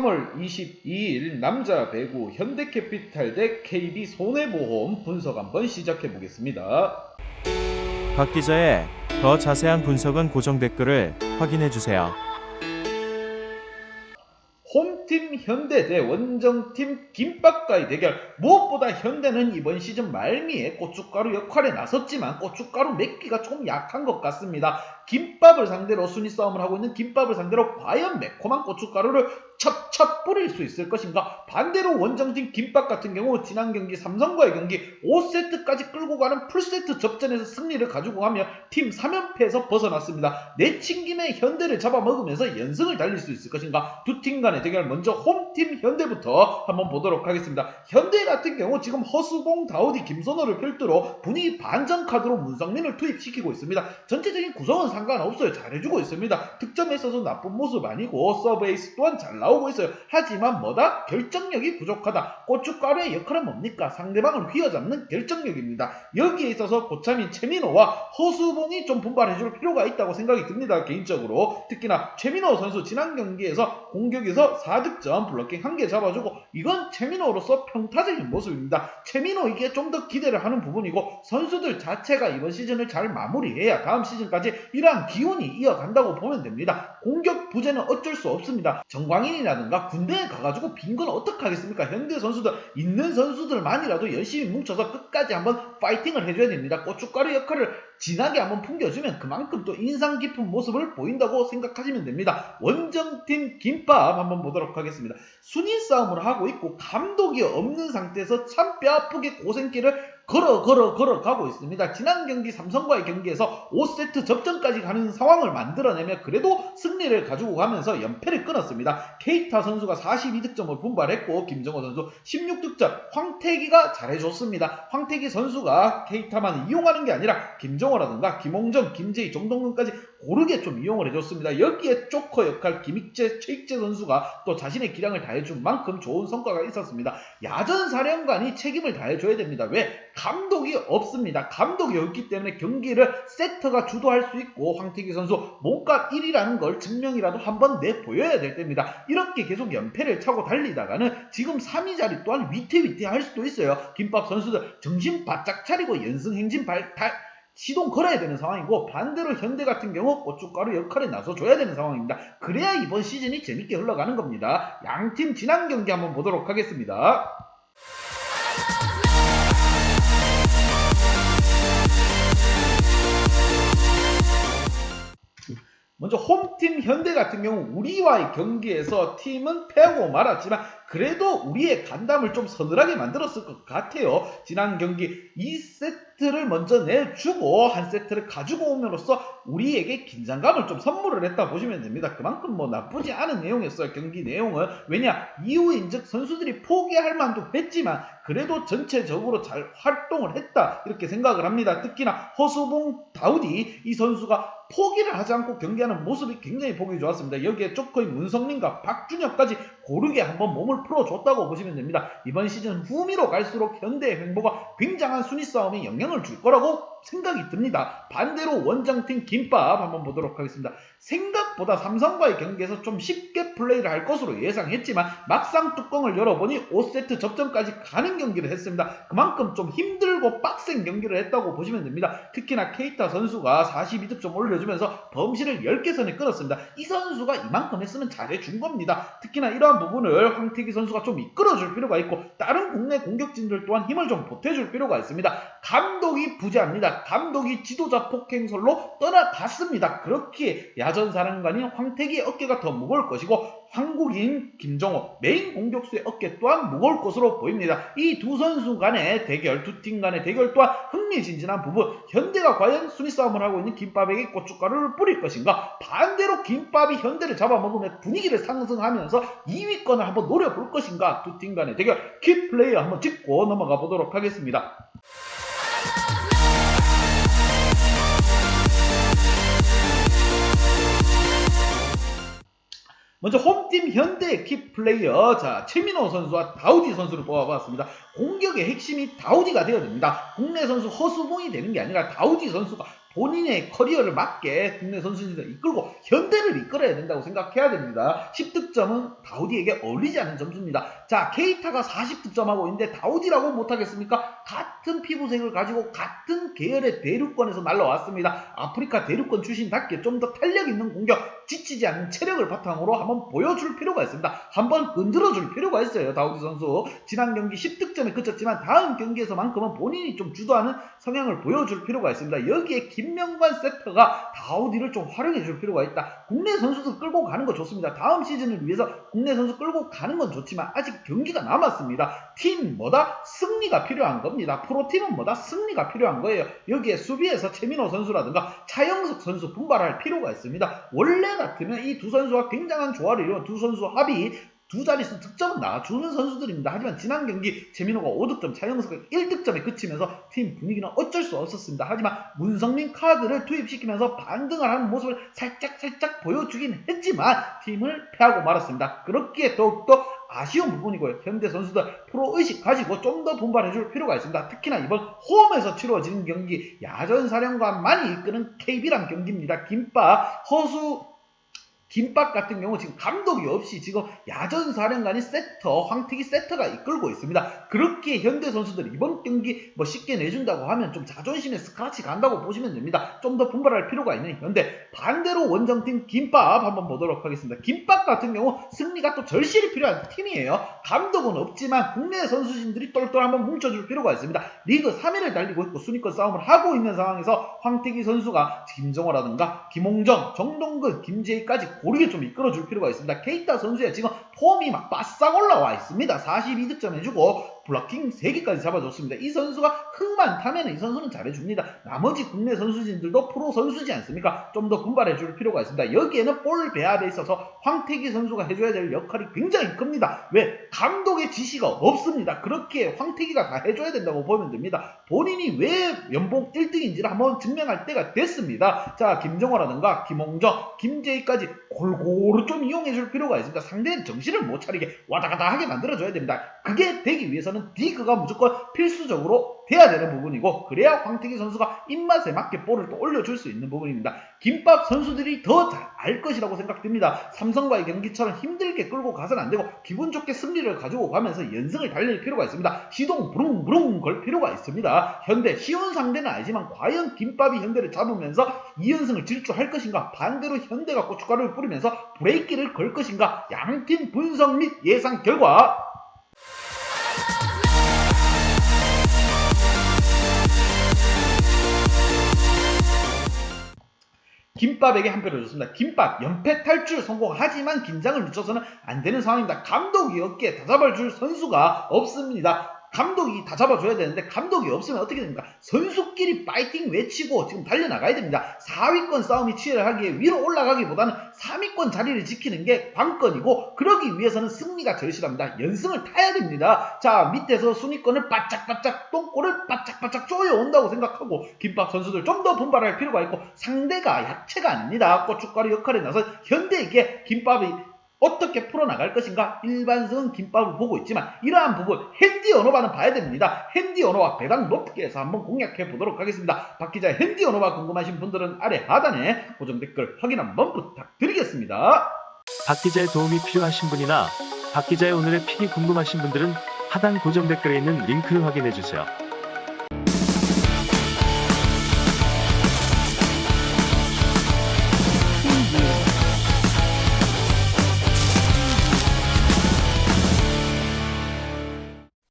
3월 22일 남자 배구 현대캐피탈 대 KB손해보험 분석 한번 시작해 보겠습니다. 박 기자의 더 자세한 분석은 고정 댓글을 확인해 주세요. 홈팀 현대 대 원정팀 김밥과의 대결. 무엇보다 현대는 이번 시즌 말미에 고춧가루 역할에 나섰지만 고춧가루 맵기가 좀 약한 것 같습니다. 김밥을 상대로 순위 싸움을 하고 있는 김밥을 상대로 과연 매콤한 고춧가루를 첩첩 뿌릴 수 있을 것인가? 반대로 원정팀 김밥 같은 경우 지난 경기 삼성과의 경기 5세트까지 끌고 가는 풀세트 접전에서 승리를 가지고 가며 팀 3연패에서 벗어났습니다. 내친 김에 현대를 잡아먹으면서 연승을 달릴 수 있을 것인가? 두 팀 간의 대결, 먼저 홈팀 현대부터 한번 보도록 하겠습니다. 현대 같은 경우 지금 허수봉, 다우디, 김선호를 필두로 분위기 반전 카드로 문성민을 투입시키고 있습니다. 전체적인 구성은 상관없어요. 잘해주고 있습니다. 득점에 있어서 나쁜 모습 아니고 서브 에이스 또한 잘 나오고 있어요. 하지만 뭐다? 결정력이 부족하다. 고춧가루의 역할은 뭡니까? 상대방을 휘어잡는 결정력입니다. 여기에 있어서 고참인 최민호와 허수봉이 좀 분발해줄 필요가 있다고 생각이 듭니다. 개인적으로. 특히나 최민호 선수 지난 경기에서 공격에서 4득점, 블로킹 1개 잡아주고 이건 최민호로서 평타적인 모습입니다. 최민호 이게 좀 더 기대를 하는 부분이고 선수들 자체가 이번 시즌을 잘 마무리해야 다음 시즌까지 이러한 기운이 이어간다고 보면 됩니다. 공격 부재는 어쩔 수 없습니다. 정광인이라든가 군대에 가가지고 빈 건 어떡하겠습니까? 현대 선수들 있는 선수들만이라도 열심히 뭉쳐서 끝까지 한번 파이팅을 해줘야 됩니다. 고춧가루 역할을 진하게 한번 풍겨주면 그만큼 또 인상 깊은 모습을 보인다고 생각하시면 됩니다. 원정팀 김밥 한번 보도록 하겠습니다. 순위 싸움을 하고 있고 감독이 없는 상태에서 참 뼈아프게 고생길을 걸어가고 있습니다. 지난 경기 삼성과의 경기에서 5세트 접전까지 가는 상황을 만들어내며 그래도 승리를 가지고 가면서 연패를 끊었습니다. 케이타 선수가 42득점을 분발했고 김정호 선수 16득점, 황태기가 잘해줬습니다. 황태기 선수가 케이타만 이용하는 게 아니라 김정호라든가 김홍정, 김재희, 정동근까지 고르게 좀 이용을 해줬습니다. 여기에 조커 역할 김익재, 최익재 선수가 또 자신의 기량을 다해준 만큼 좋은 성과가 있었습니다. 야전사령관이 책임을 다해줘야 됩니다. 왜? 감독이 없습니다. 감독이 없기 때문에 경기를 세터가 주도할 수 있고 황태기 선수 몸값 1위라는 걸 증명이라도 한번 내보여야 될 때입니다. 이렇게 계속 연패를 차고 달리다가는 지금 3위 자리 또한 위태위태할 수도 있어요. 김밥 선수들 정신 바짝 차리고 연승 행진 시동 걸어야 되는 상황이고 반대로 현대 같은 경우 고춧가루 역할에 나서줘야 되는 상황입니다. 그래야 이번 시즌이 재밌게 흘러가는 겁니다. 양팀 지난 경기 한번 보도록 하겠습니다. 먼저 홈팀 현대 같은 경우 우리와의 경기에서 팀은 패하고 말았지만 그래도 우리의 간담을 좀 서늘하게 만들었을 것 같아요. 지난 경기 2세트를 먼저 내주고 한 세트를 가지고 오므로써 우리에게 긴장감을 좀 선물을 했다 보시면 됩니다. 그만큼 뭐 나쁘지 않은 내용이었어요. 경기 내용은. 왜냐? 이후인즉 선수들이 포기할 만도 했지만 그래도 전체적으로 잘 활동을 했다 이렇게 생각을 합니다. 특히나 허수봉, 다우디 이 선수가 포기를 하지 않고 경기하는 모습이 굉장히 보기 좋았습니다. 여기에 조커인 문성민과 박준혁까지 고르게 한번 몸을 풀어줬다고 보시면 됩니다. 이번 시즌 후미로 갈수록 현대의 횡보가 굉장한 순위 싸움에 영향을 줄 거라고 생각이 듭니다. 반대로 원정팀 김밥 한번 보도록 하겠습니다. 생각보다 삼성과의 경기에서 좀 쉽게 플레이를 할 것으로 예상했지만 막상 뚜껑을 열어보니 5세트 접전까지 가는 경기를 했습니다. 그만큼 좀 힘들고 빡센 경기를 했다고 보시면 됩니다. 특히나 케이타 선수가 42득점 올려주면서 범실을 10개 선에 끊었습니다. 이 선수가 이만큼 했으면 잘해준 겁니다. 특히나 이러한 부분을 황태기 선수가 좀 이끌어줄 필요가 있고 다른 국내 공격진들 또한 힘을 좀 보태줄 필요가 있습니다. 감독이 부재합니다. 감독이 지도자 폭행설로 떠나갔습니다. 그렇기에 야전사령관인 황태기의 어깨가 더 무거울 것이고 한국인 김정호 메인 공격수의 어깨 또한 무거울 것으로 보입니다. 이 두 선수 간의 대결, 두 팀 간의 대결 또한 흥미진진한 부분. 현대가 과연 순위 싸움을 하고 있는 김밥에게 고춧가루를 뿌릴 것인가? 반대로 김밥이 현대를 잡아먹으며 분위기를 상승하면서 2위권을 한번 노려볼 것인가? 두 팀 간의 대결 킥플레이어 한번 짚고 넘어가 보도록 하겠습니다. 먼저 홈팀 현대의 키플레이어, 자 최민호 선수와 다우디 선수를 뽑아봤습니다. 공격의 핵심이 다우디가 되어야 됩니다. 국내 선수 허수봉이 되는 게 아니라 다우디 선수가 본인의 커리어를 맞게 국내 선수들을 이끌고 현대를 이끌어야 된다고 생각해야 됩니다. 10득점은 다우디에게 어울리지 않은 점수입니다. 자, 케이타가 40득점하고 있는데 다우디라고 못하겠습니까? 같은 피부색을 가지고 같은 계열의 대륙권에서 날라왔습니다. 아프리카 대륙권 출신답게 좀 더 탄력 있는 공격, 지치지 않는 체력을 바탕으로 한번 보여줄 필요가 있습니다. 한번 흔들어줄 필요가 있어요. 다우디 선수 지난 경기 10득점에 그쳤지만 다음 경기에서만큼은 본인이 좀 주도하는 성향을 보여줄 필요가 있습니다. 여기에 김명관 세터가 다우디를 좀 활용해줄 필요가 있다. 국내 선수들 끌고 가는 거 좋습니다. 다음 시즌을 위해서 국내 선수 끌고 가는 건 좋지만 아직 경기가 남았습니다. 팀 뭐다? 승리가 필요한 겁니다. 프로팀은 뭐다? 승리가 필요한 거예요. 여기에 수비에서 최민호 선수라든가 차영석 선수 분발할 필요가 있습니다. 원래 같으면 이 두 선수와 굉장한 조화를 이루어 두 선수 합이 두 자릿수 득점은 나와주는 선수들입니다. 하지만 지난 경기 최민호가 5득점, 차영석이 1득점에 그치면서 팀 분위기는 어쩔 수 없었습니다. 하지만 문성민 카드를 투입시키면서 반등을 하는 모습을 살짝 보여주긴 했지만 팀을 패하고 말았습니다. 그렇기에 더욱더 아쉬운 부분이고요. 현대 선수들 프로의식 가지고 좀 더 분발해줄 필요가 있습니다. 특히나 이번 홈에서 치러지는 경기 야전사령관만이 이끄는 KB랑 경기입니다. 김밥 같은 경우 지금 감독이 없이 지금 야전사령관이 세터, 황택이 세터가 이끌고 있습니다. 그렇게 현대 선수들 이번 경기 뭐 쉽게 내준다고 하면 좀 자존심에 스크래치 간다고 보시면 됩니다. 좀 더 분발할 필요가 있는 현대. 반대로 원정팀 김밥 한번 보도록 하겠습니다. 김밥 같은 경우 승리가 또 절실히 필요한 팀이에요. 감독은 없지만 국내 선수진들이 똘똘 한번 뭉쳐줄 필요가 있습니다. 리그 3위를 달리고 있고 순위권 싸움을 하고 있는 상황에서 황택이 선수가 김정호라든가 김홍정, 정동근, 김재희까지 고르게 좀 이끌어줄 필요가 있습니다. 케이타 선수의 지금 폼이 막 바싹 올라와 있습니다. 42득점 해주고 블로킹 3개까지 잡아줬습니다. 이 선수가 흙만 타면 이 선수는 잘해줍니다. 나머지 국내 선수진들도 프로 선수지 않습니까? 좀 더 분발해줄 필요가 있습니다. 여기에는 볼 배합에 있어서 황태기 선수가 해줘야 될 역할이 굉장히 큽니다. 왜? 감독의 지시가 없습니다. 그렇게 황태기가 다 해줘야 된다고 보면 됩니다. 본인이 왜 연봉 1등인지를 한번 증명할 때가 됐습니다. 자, 김정호라든가 김홍정, 김재희까지 골고루 좀 이용해줄 필요가 있습니다. 상대는 정신을 못 차리게 와다가다 하게 만들어줘야 됩니다. 그게 되기 위해서는 디그가 무조건 필수적으로 돼야 되는 부분이고, 그래야 황태기 선수가 입맛에 맞게 볼을 또 올려줄 수 있는 부분입니다. 김밥 선수들이 더 잘 알 것이라고 생각됩니다. 삼성과의 경기처럼 힘들게 끌고 가서는 안 되고 기분 좋게 승리를 가지고 가면서 연승을 달릴 필요가 있습니다. 시동 부릉부릉 걸 필요가 있습니다. 현대 쉬운 상대는 아니지만 과연 김밥이 현대를 잡으면서 2연승을 질주할 것인가, 반대로 현대가 고춧가루를 뿌리면서 브레이크를 걸 것인가, 양팀 분석 및 예상 결과 김밥에게 한 표를 줬습니다. 김밥 연패 탈출 성공하지만 긴장을 늦춰서는 안 되는 상황입니다. 감독이 없기에 다 잡아줄 선수가 없습니다. 감독이 다 잡아줘야 되는데 감독이 없으면 어떻게 됩니까? 선수끼리 파이팅 외치고 지금 달려나가야 됩니다. 4위권 싸움이 치열하기에 위로 올라가기보다는 3위권 자리를 지키는 게 관건이고, 그러기 위해서는 승리가 절실합니다. 연승을 타야 됩니다. 자, 밑에서 순위권을 바짝바짝, 똥꼬를 바짝바짝 쪼여온다고 생각하고 김밥 선수들 좀 더 분발할 필요가 있고, 상대가 약체가 아닙니다. 고춧가루 역할에 나서 현대에게 김밥이 어떻게 풀어나갈 것인가, 일반성은 김밥을 보고 있지만 이러한 부분 핸디 언어바는 봐야 됩니다. 핸디 언어바 배당 높게 해서 한번 공략해 보도록 하겠습니다. 박 기자의 핸디 언어바 궁금하신 분들은 아래 하단에 고정 댓글 확인 한번 부탁드리겠습니다. 박 기자의 도움이 필요하신 분이나 박 기자의 오늘의 픽이 궁금하신 분들은 하단 고정 댓글에 있는 링크를 확인해 주세요.